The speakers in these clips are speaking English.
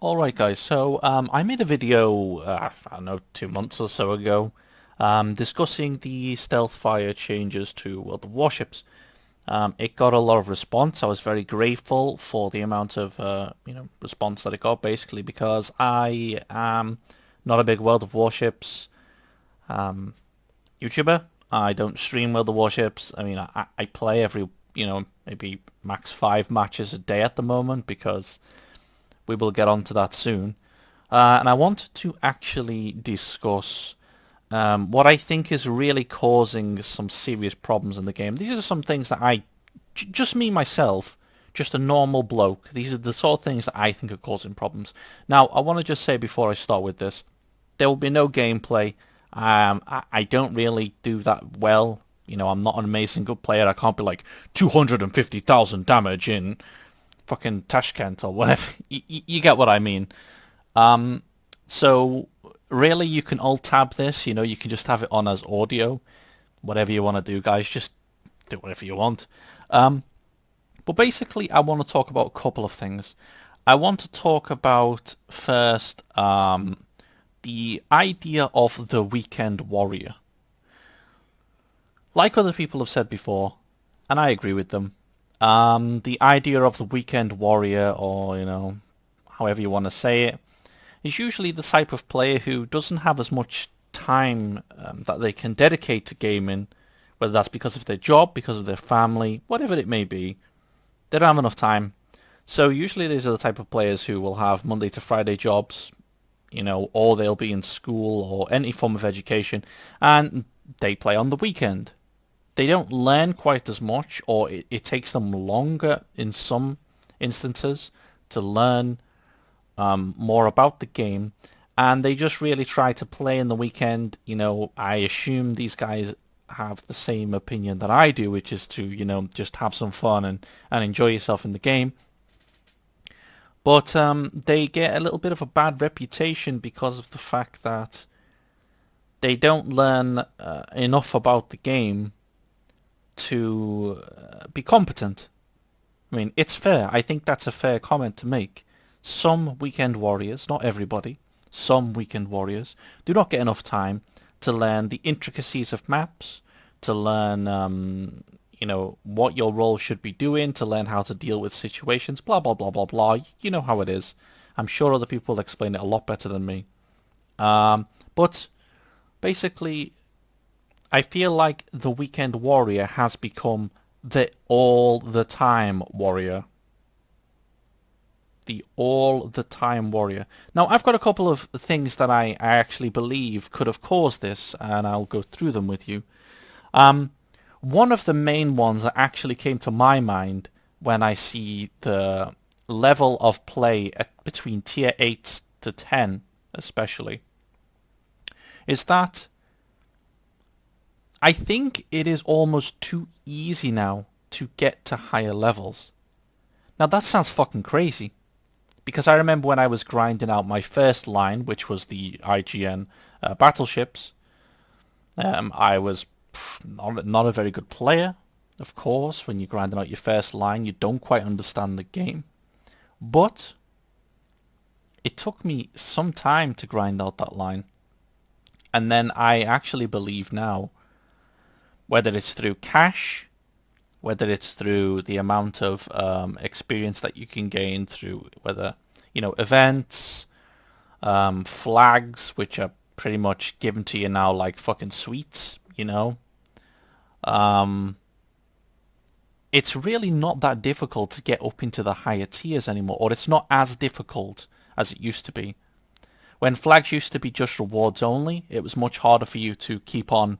Alright guys, so I made a video, I don't know, 2 months or so ago, discussing the stealth fire changes to World of Warships. It got a lot of response. I was very grateful for the amount of response that it got, basically because I am not a big World of Warships YouTuber. I don't stream World of Warships. I mean, I play every, maybe max 5 matches a day at the moment because we will get on to that soon. And I wanted to actually discuss what I think is really causing some serious problems in the game. These are some things that just me myself, just a normal bloke, these are the sort of things that I think are causing problems. Now, I want to just say before I start with this, there will be no gameplay. I don't really do that well. I'm not an amazing good player. I can't be like 250,000 damage in fucking Tashkent or whatever. You get what I mean. So really, you can alt tab this. You can just have it on as audio. Whatever you want to do, guys, just do whatever you want. But basically, I want to talk about a couple of things. I want to talk about first the idea of the weekend warrior. Like other people have said before, and I agree with them, the idea of the weekend warrior, or however you want to say it, is usually the type of player who doesn't have as much time that they can dedicate to gaming, whether that's because of their job, because of their family, whatever it may be. They don't have enough time. So usually these are the type of players who will have Monday to Friday jobs, or they'll be in school or any form of education, and they play on the weekend. They don't learn quite as much, or it takes them longer in some instances to learn more about the game, and they just really try to play in the weekend. I assume these guys have the same opinion that I do, which is to, just have some fun and enjoy yourself in the game. But they get a little bit of a bad reputation because of the fact that they don't learn enough about the game to be competent. I mean, it's fair. I think that's a fair comment to make. Some weekend warriors, not everybody, some weekend warriors do not get enough time to learn the intricacies of maps, to learn, what your role should be doing, to learn how to deal with situations, blah, blah, blah, blah, blah. You know how it is. I'm sure other people will explain it a lot better than me. But basically, I feel like the weekend warrior has become the all-the-time warrior. The all-the-time warrior. Now, I've got a couple of things that I actually believe could have caused this, and I'll go through them with you. One of the main ones that actually came to my mind when I see the level of play between tier 8 to 10, especially, is that I think it is almost too easy now to get to higher levels. Now that sounds fucking crazy, because I remember when I was grinding out my first line, which was the IGN battleships, I was not a very good player. Of course, when you're grinding out your first line, you don't quite understand the game. But it took me some time to grind out that line. And then I actually believe now, whether it's through cash, whether it's through the amount of experience that you can gain through whether, events, flags, which are pretty much given to you now like fucking sweets, it's really not that difficult to get up into the higher tiers anymore, or it's not as difficult as it used to be. When flags used to be just rewards only, it was much harder for you to keep on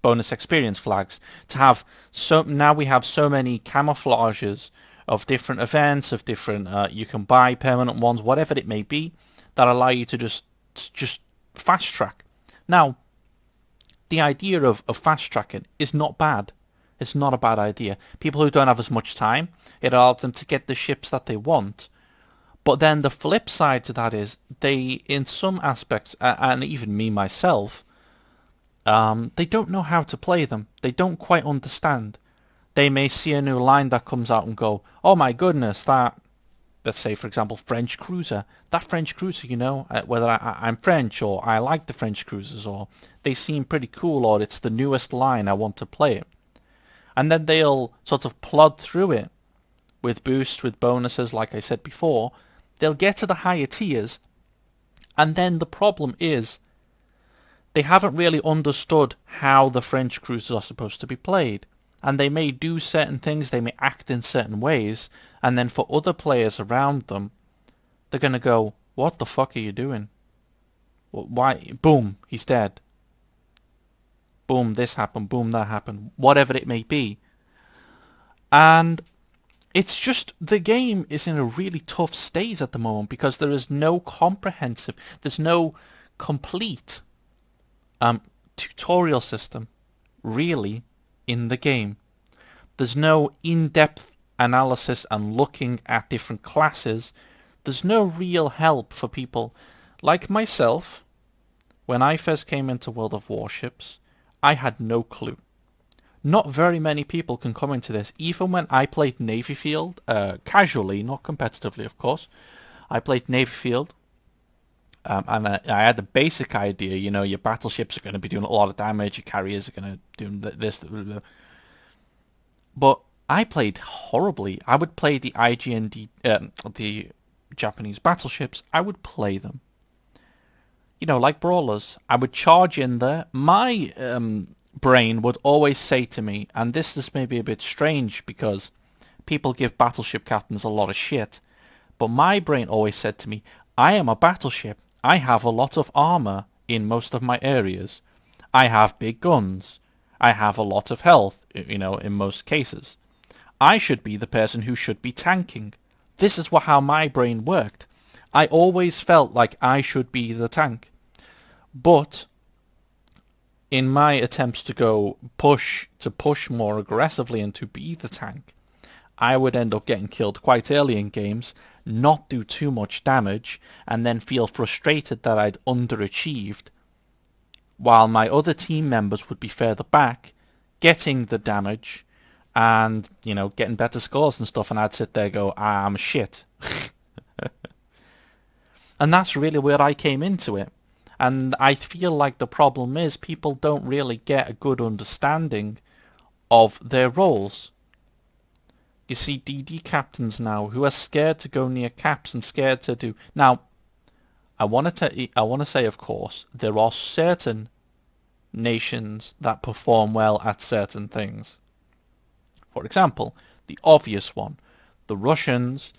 bonus experience flags. Now we have so many camouflages of different events, of different you can buy permanent ones, whatever it may be, that allow you to just fast track. Now, the idea of fast tracking is not bad. It's not a bad idea. People who don't have as much time, it allows them to get the ships that they want. But then the flip side to that is they, in some aspects, and even me myself, they don't know how to play them. They don't quite understand. They may see a new line that comes out and go, "Oh my goodness, that let's say, for example, French cruiser. That French cruiser, whether I'm French or I like the French cruisers or they seem pretty cool or it's the newest line, I want to play it. And then they'll sort of plod through it with boosts, with bonuses, like I said before. They'll get to the higher tiers, and then the problem is they haven't really understood how the French cruisers are supposed to be played. And they may do certain things, they may act in certain ways, and then for other players around them, they're going to go, what the fuck are you doing? Why? Boom, he's dead. Boom, this happened, boom, that happened, whatever it may be. And it's just, the game is in a really tough state at the moment because there is no comprehensive, there's no complete tutorial system, really, in the game. There's no in-depth analysis and looking at different classes. There's no real help for people like myself. When I first came into World of Warships, I had no clue. Not very many people can come into this. Even when I played Navy Field, casually, not competitively, of course, I played Navy Field, and I had the basic idea, your battleships are going to be doing a lot of damage, your carriers are going to do this. But I played horribly. I would play the IGND, the Japanese battleships. I would play them. Like brawlers. I would charge in there. My brain would always say to me, and this is maybe a bit strange because people give battleship captains a lot of shit, but my brain always said to me, I am a battleship. I have a lot of armor in most of my areas. I have big guns. I have a lot of health, in most cases. I should be the person who should be tanking. This is how my brain worked. I always felt like I should be the tank. But in my attempts to push more aggressively and to be the tank, I would end up getting killed quite early in games, not do too much damage, and then feel frustrated that I'd underachieved, while my other team members would be further back, getting the damage, and, getting better scores and stuff, and I'd sit there and go, I'm shit. And that's really where I came into it. And I feel like the problem is people don't really get a good understanding of their roles. You see DD captains now who are scared to go near caps and scared to do... Now, I want to say, of course, there are certain nations that perform well at certain things. For example, the obvious one, the Russians,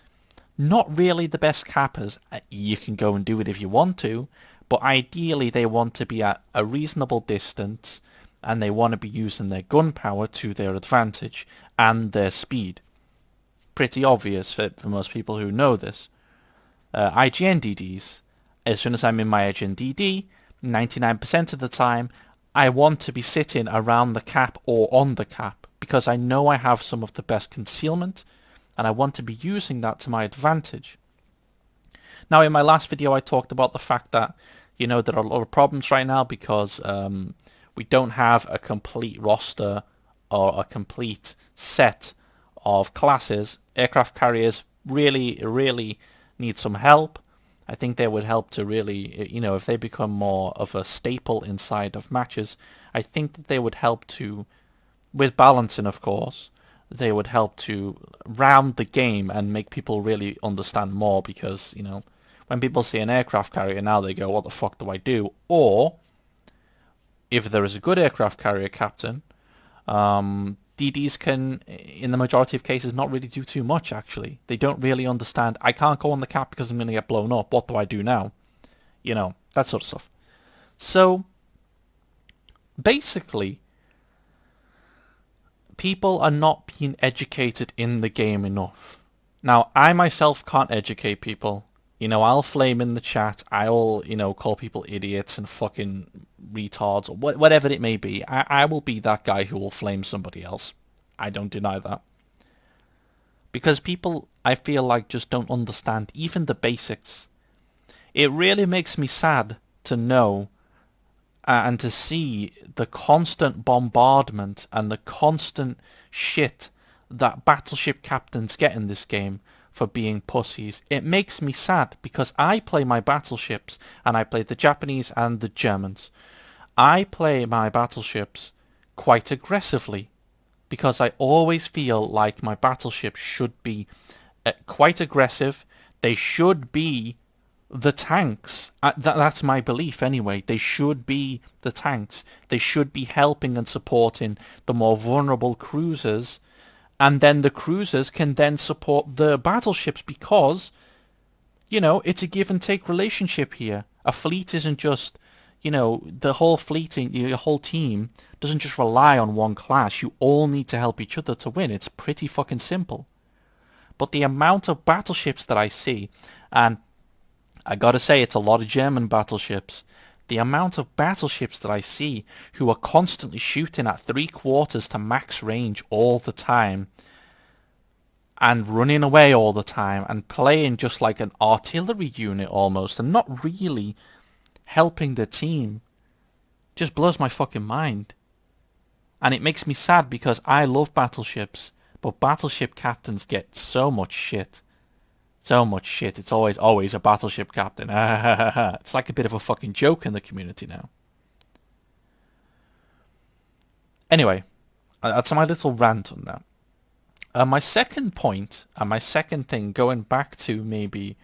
not really the best cappers. You can go and do it if you want to, but ideally they want to be at a reasonable distance and they want to be using their gun power to their advantage and their speed. Pretty obvious for most people who know this. IGNDDs, as soon as I'm in my IGNDD, 99% of the time, I want to be sitting around the cap or on the cap because I know I have some of the best concealment and I want to be using that to my advantage. Now, in my last video, I talked about the fact that, there are a lot of problems right now because we don't have a complete roster or a complete set of classes. Aircraft carriers really, really need some help. I think they would help to really, if they become more of a staple inside of matches, I think that they would help to, with balancing of course, they would help to round the game and make people really understand more because, when people see an aircraft carrier now they go, what the fuck do I do? Or, if there is a good aircraft carrier captain, DDs can, in the majority of cases, not really do too much, actually. They don't really understand, I can't go on the cap because I'm going to get blown up. What do I do now? That sort of stuff. So, basically, people are not being educated in the game enough. Now, I myself can't educate people. I'll flame in the chat. I'll, call people idiots and fucking retards or whatever it may be. I will be that guy who will flame somebody else. I don't deny that. Because people, I feel like, just don't understand even the basics. It really makes me sad to know and to see the constant bombardment and the constant shit that battleship captains get in this game for being pussies. It makes me sad because I play my battleships, and I play the Japanese and the Germans. I play my battleships quite aggressively because I always feel like my battleships should be quite aggressive. They should be the tanks. That's my belief anyway. They should be the tanks. They should be helping and supporting the more vulnerable cruisers, and then the cruisers can then support the battleships because, it's a give and take relationship here. A fleet isn't just, the whole fleet, your whole team doesn't just rely on one class. You all need to help each other to win. It's pretty fucking simple. But the amount of battleships that I see, and I gotta say it's a lot of German battleships, the amount of battleships that I see who are constantly shooting at 3/4 to max range all the time, and running away all the time, and playing just like an artillery unit almost, and not really helping the team, just blows my fucking mind. And it makes me sad because I love battleships, but battleship captains get so much shit. So much shit. It's always a battleship captain. It's like a bit of a fucking joke in the community now. Anyway, that's my little rant on that. My second point, and my second thing, going back to maybe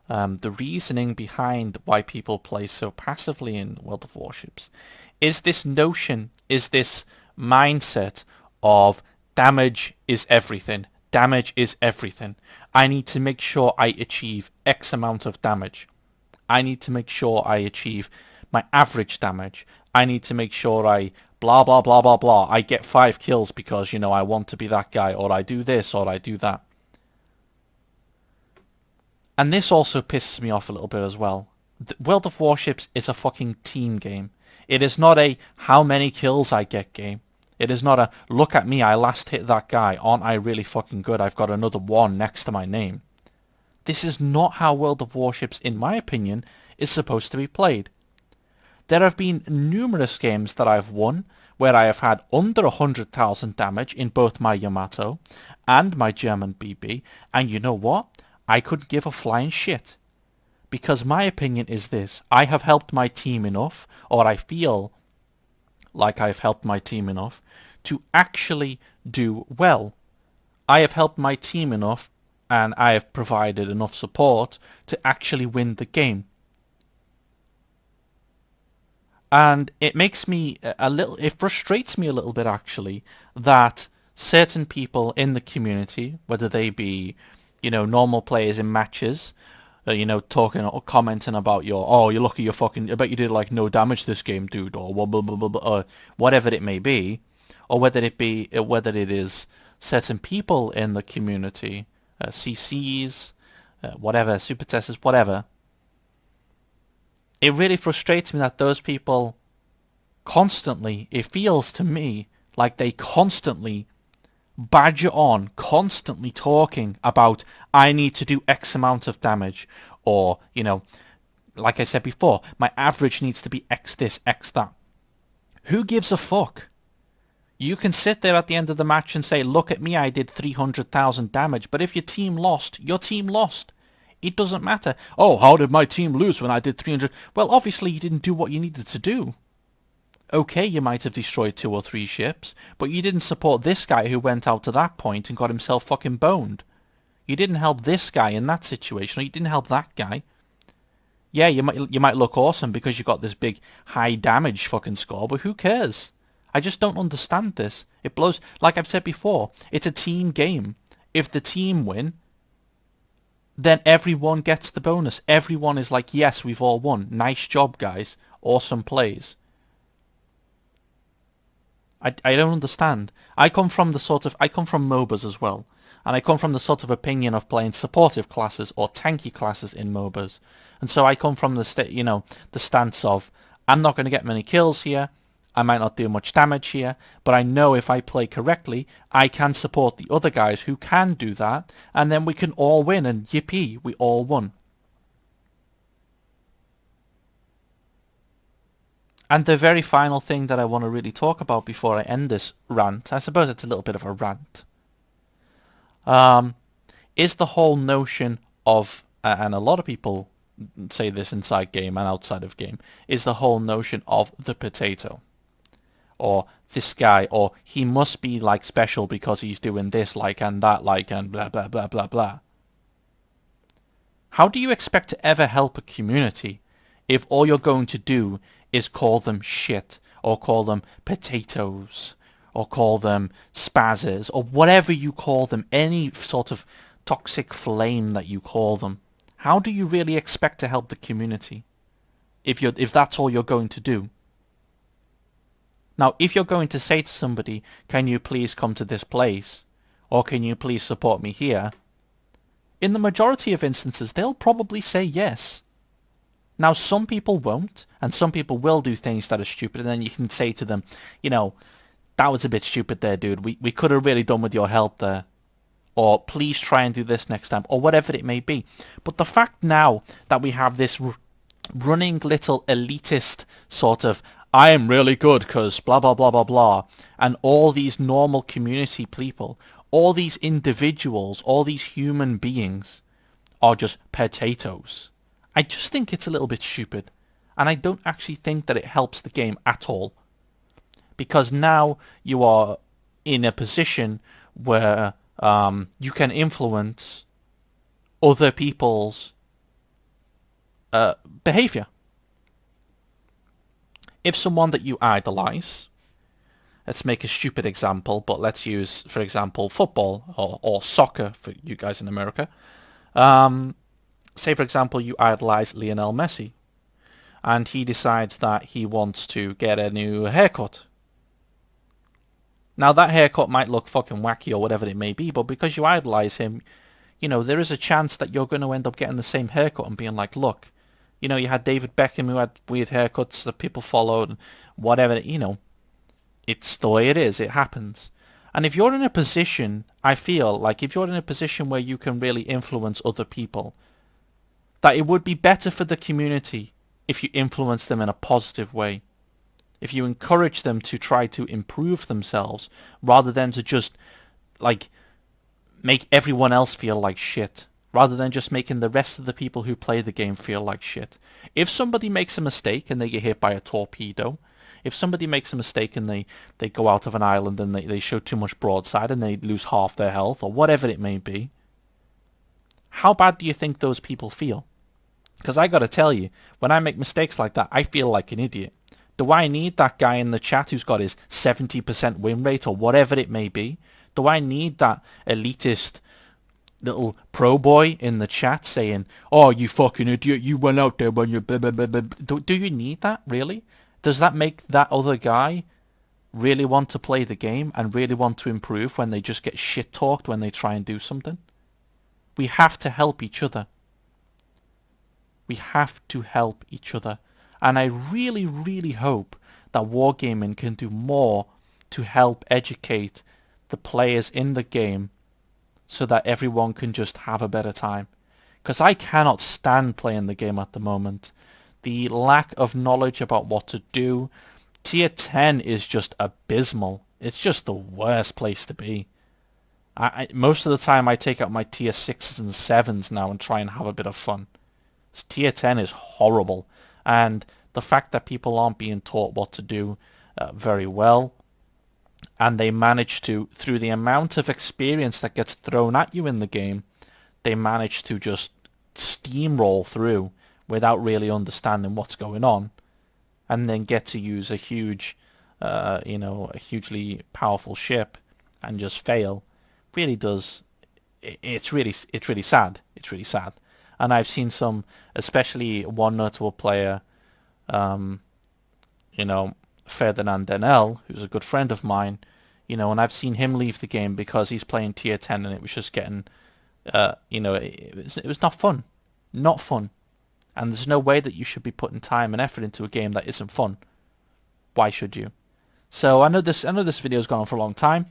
the reasoning behind why people play so passively in World of Warships, is this notion, is this mindset of damage is everything. Damage is everything. I need to make sure I achieve X amount of damage. I need to make sure I achieve my average damage. I need to make sure I blah blah blah blah blah. I get 5 kills because, I want to be that guy, or I do this, or I do that. And this also pisses me off a little bit as well. World of Warships is a fucking team game. It is not a how many kills I get game. It is not a, look at me, I last hit that guy, aren't I really fucking good, I've got another 1 next to my name. This is not how World of Warships, in my opinion, is supposed to be played. There have been numerous games that I've won where I have had under 100,000 damage in both my Yamato and my German BB, and you know what? I couldn't give a flying shit. Because my opinion is this, I have helped my team enough, or I feel like I've helped my team enough, to actually do well. I have helped my team enough, and I have provided enough support to actually win the game. And it makes me it frustrates me a little bit actually, that certain people in the community, whether they be, normal players in matches, talking or commenting about you're lucky you're fucking, I bet you did like no damage this game, dude, or blah, blah, blah, blah, blah, or whatever it may be, or whether it is certain people in the community, CCs, whatever, super testers, whatever. It really frustrates me that those people constantly, it feels to me like they constantly badger on, constantly talking about, I need to do X amount of damage, or, like I said before, my average needs to be X this, X that. Who gives a fuck? You can sit there at the end of the match and say, look at me, I did 300,000 damage, but if your team lost, your team lost. It doesn't matter. Oh, how did my team lose when I did 300? Well, obviously you didn't do what you needed to do. Okay, you might have destroyed 2 or 3 ships, but you didn't support this guy who went out to that point and got himself fucking boned. You didn't help this guy in that situation, or you didn't help that guy. Yeah, you might look awesome because you got this big high damage fucking score, but who cares? I just don't understand this. It blows, like I've said before, it's a team game. If the team win, then everyone gets the bonus. Everyone is like, yes, we've all won. Nice job, guys. Awesome plays. I don't understand. I come from MOBAs as well. And I come from the sort of opinion of playing supportive classes or tanky classes in MOBAs. And so I come from the stance of, I'm not going to get many kills here. I might not do much damage here, but I know if I play correctly, I can support the other guys who can do that, and then we can all win, and yippee, we all won. And the very final thing that I want to really talk about before I end this rant, I suppose it's a little bit of a rant, is the whole notion of, and a lot of people say this inside game and outside of game, is the whole notion of the potato. Or this guy, or he must be like special because he's doing this like and that like and blah blah blah blah blah. How do you expect to ever help a community if all you're going to do is call them shit, or call them potatoes, or call them spazzes, or whatever you call them, any sort of toxic flame that you call them? How do you really expect to help the community if that's all you're going to do? Now, if you're going to say to somebody, can you please come to this place, or can you please support me here, in the majority of instances, they'll probably say yes. Now, some people won't, and some people will do things that are stupid, and then you can say to them, you know, that was a bit stupid there, dude. We could have really done with your help there. Or please try and do this next time, or whatever it may be. But the fact now that we have this running little elitist sort of, I am really good because blah blah blah blah blah, and all these normal community people, all these individuals, all these human beings are just potatoes. I just think it's a little bit stupid, and I don't actually think that it helps the game at all. Because now you are in a position where you can influence other people's behavior. If someone that you idolize, let's make a stupid example, but let's use, for example, football or soccer for you guys in America. Say, for example, you idolize Lionel Messi, and he decides that he wants to get a new haircut. Now, that haircut might look fucking wacky or whatever it may be, but because you idolize him, you know, there is a chance that you're going to end up getting the same haircut and being like, look, you know, you had David Beckham who had weird haircuts that people followed, and whatever, you know, it's the way it is, it happens. And if you're in a position, I feel like if you're in a position where you can really influence other people, that it would be better for the community if you influence them in a positive way. If you encourage them to try to improve themselves, rather than to just, like, make everyone else feel like shit, rather than just making the rest of the people who play the game feel like shit. If somebody makes a mistake and they get hit by a torpedo, if somebody makes a mistake and they go out of an island and they show too much broadside and they lose half their health, or whatever it may be, how bad do you think those people feel? Because I gotta tell you, when I make mistakes like that, I feel like an idiot. Do I need that guy in the chat who's got his 70% win rate or whatever it may be? Do I need that elitist little pro boy in the chat saying, oh, you fucking idiot, you went out there when you blah, blah, blah, blah. Do you need that, really? Does that make that other guy really want to play the game and really want to improve when they just get shit talked when they try and do something? We have to help each other. We have to help each other. And I really, really hope that Wargaming can do more to help educate the players in the game so that everyone can just have a better time. Because I cannot stand playing the game at the moment. The lack of knowledge about what to do. Tier 10 is just abysmal. It's just the worst place to be. Most of the time I take out my tier 6s and 7s now and try and have a bit of fun. Tier 10 is horrible. And the fact that people aren't being taught what to do very well, and they manage to, through the amount of experience that gets thrown at you in the game, they manage to just steamroll through without really understanding what's going on, and then get to use a huge, a hugely powerful ship and just fail. Really does. It's really sad. It's really sad. And I've seen some, especially one notable player, Ferdinand Denel, who's a good friend of mine, and I've seen him leave the game because he's playing tier 10 and it was just getting, it was not fun. Not fun. And there's no way that you should be putting time and effort into a game that isn't fun. Why should you? So I know this video's gone on for a long time.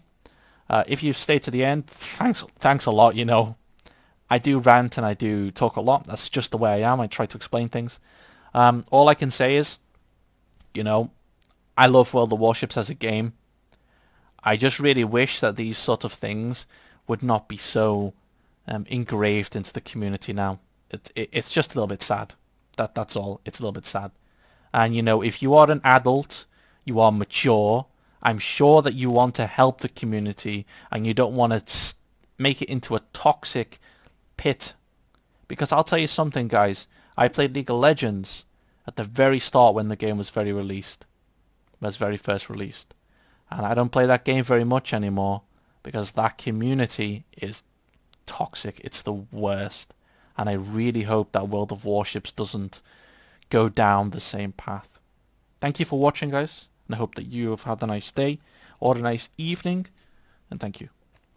If you've stayed to the end, thanks a lot, I do rant and I do talk a lot. That's just the way I am. I try to explain things. All I can say is, I love World of Warships as a game. I just really wish that these sort of things would not be so engraved into the community now. It's just a little bit sad. That's all. It's a little bit sad. And you know, if you are an adult, you are mature, I'm sure that you want to help the community and you don't want to make it into a toxic pit. Because I'll tell you something, guys. I played League of Legends at the very start when the game was very first released. And I don't play that game very much anymore because that community is toxic. It's the worst. And I really hope that World of Warships doesn't go down the same path. Thank you for watching, guys. And I hope that you have had a nice day or a nice evening. And thank you.